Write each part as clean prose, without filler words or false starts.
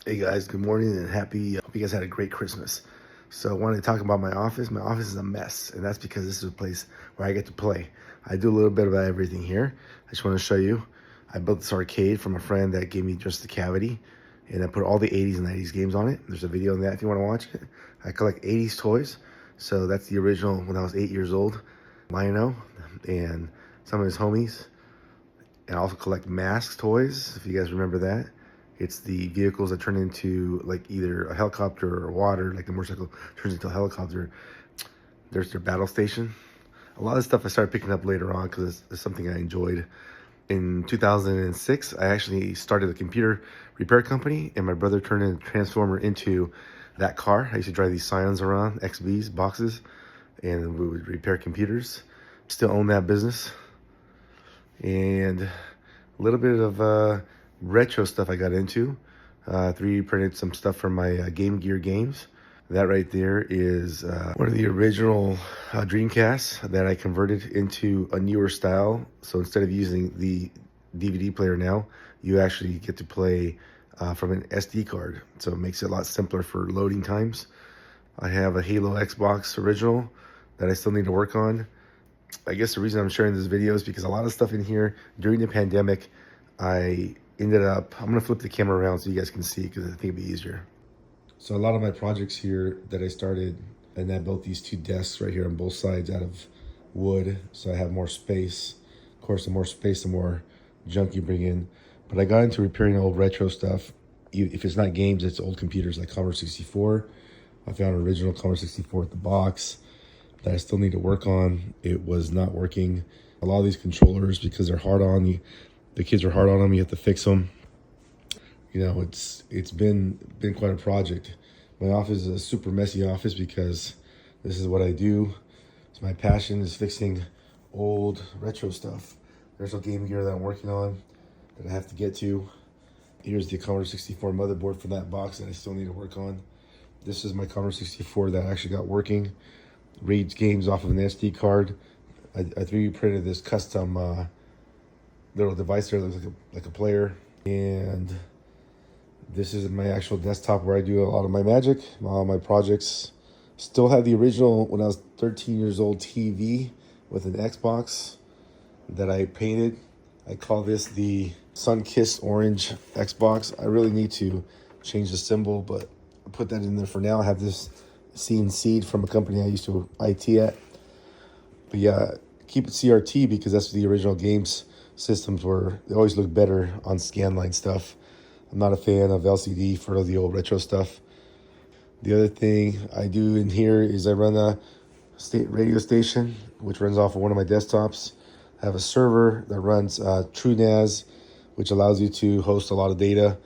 Hey guys, good morning and hope you guys had a great Christmas. So I wanted to talk about my office. My office is a mess, and that's because this is a place where I get to play. I do a little bit about everything here. I just want to show you. I built this arcade from a friend that gave me just the cavity, and I put all the 80s and 90s games on it. There's a video on that if you want to watch it. I collect 80s toys, so that's the original when I was 8 years old, Lionel, and some of his homies. And I also collect mask toys, if you guys remember that. It's the vehicles that turn into like either a helicopter or water, like the motorcycle turns into a helicopter. There's their battle station. A lot of stuff I started picking up later on because it's something I enjoyed. In 2006, I actually started a computer repair company, and my brother turned a transformer into that car. I used to drive these Scions around, XBs, boxes, and we would repair computers. Still own that business. And a little bit of retro stuff I got into. 3D printed some stuff from my Game Gear games. That right there is one of the original Dreamcasts that I converted into a newer style. So instead of using the DVD player now, you actually get to play from an SD card. So it makes it a lot simpler for loading times. I have a Halo Xbox original that I still need to work on. I guess the reason I'm sharing this video is because a lot of stuff in here during the pandemic, I'm gonna flip the camera around so you guys can see because I think it'd be easier. So a lot of my projects here that I started, and I built these two desks right here on both sides out of wood, so I have more space. Of course, the more space, the more junk you bring in. But I got into repairing old retro stuff. If it's not games, it's old computers like Commodore 64. I found an original Commodore 64 with the box that I still need to work on. It was not working. A lot of these controllers, because they're hard on you, the kids are hard on them, you have to fix them. You know, it's been quite a project. My office is a super messy office because this is what I do. So my passion is fixing old retro stuff. There's a Game Gear that I'm working on that I have to get to. Here's the Commodore 64 motherboard for that box that I still need to work on. This is my Commodore 64 that actually got working. Reads games off of an SD card. I 3D printed this custom little device there that looks like a player. And this is my actual desktop where I do a lot of my magic, all my projects. Still have the original, when I was 13 years old, TV with an Xbox that I painted. I call this the sun-kissed orange Xbox. I really need to change the symbol, but I put that in there for now. I have this CNC'd from a company I used to IT at. But yeah, keep it CRT because that's the original games systems were. They always look better on scanline stuff. I'm not a fan of LCD for the old retro stuff. The other thing I do in here is I run a state radio station, which runs off of one of my desktops. I have a server that runs TrueNAS, which allows you to host a lot of data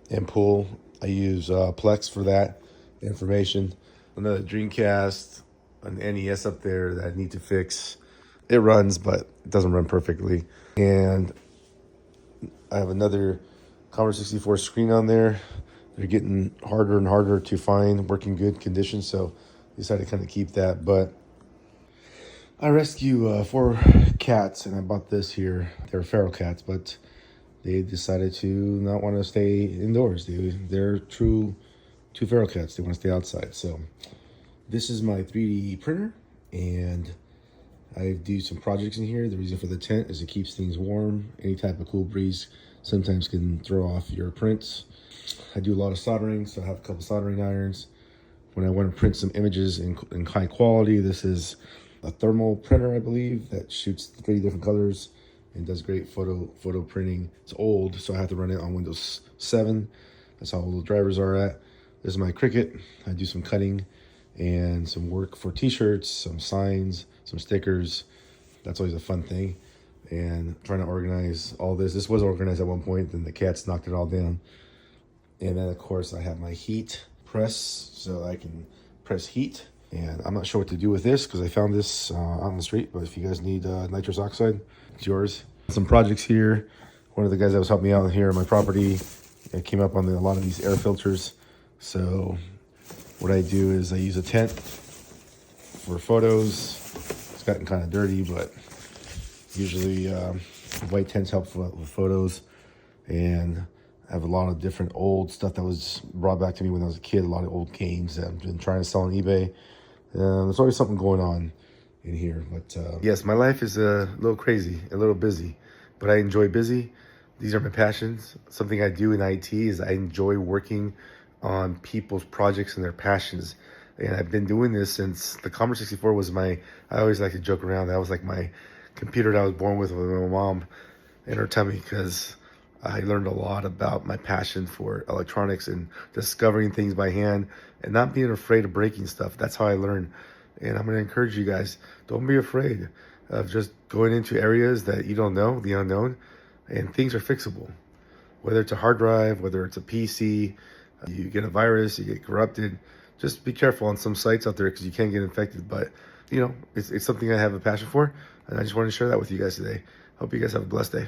and pull. I use Plex for that information. Another Dreamcast, an NES up there that I need to fix. It runs, but it doesn't run perfectly. And I have another Commodore 64 screen on there. They're getting harder and harder to find, working good condition, so I decided to kind of keep that. But I rescue 4 cats, and I bought this here. They're feral cats, but they decided to not want to stay indoors. They're two feral cats. They want to stay outside. So this is my 3D printer, and I do some projects in here. The reason for the tent is it keeps things warm. Any type of cool breeze sometimes can throw off your prints. I do a lot of soldering, so I have a couple soldering irons. When I want to print some images in high quality, this is a thermal printer, I believe, that shoots 3 different colors and does great photo printing. It's old, so I have to run it on Windows 7. That's how old the drivers are at. This is my Cricut. I do some cutting and some work for t-shirts, some signs, some stickers. That's always a fun thing. And trying to organize all this. This was organized at one point, then the cats knocked it all down. And then of course I have my heat press, so I can press heat. And I'm not sure what to do with this because I found this on the street, but if you guys need nitrous oxide, it's yours. Some projects here. One of the guys that was helping me out here on my property, I came up on a lot of these air filters. So what I do is I use a tent for photos. It's gotten kind of dirty, but usually white tents help with photos. And I have a lot of different old stuff that was brought back to me when I was a kid, a lot of old games that I've been trying to sell on eBay. There's always something going on in here. But yes, my life is a little crazy, a little busy, but I enjoy busy. These are my passions. Something I do in IT is I enjoy working on people's projects and their passions. And I've been doing this since the Commodore 64 was I always like to joke around, that was like my computer that I was born with my mom in her tummy, because I learned a lot about my passion for electronics and discovering things by hand and not being afraid of breaking stuff. That's how I learn. And I'm going to encourage you guys, don't be afraid of just going into areas that you don't know, the unknown, and things are fixable. Whether it's a hard drive, whether it's a PC, you get a virus, you get corrupted, just be careful on some sites out there because you can get infected. But, it's something I have a passion for, and I just wanted to share that with you guys today. Hope you guys have a blessed day.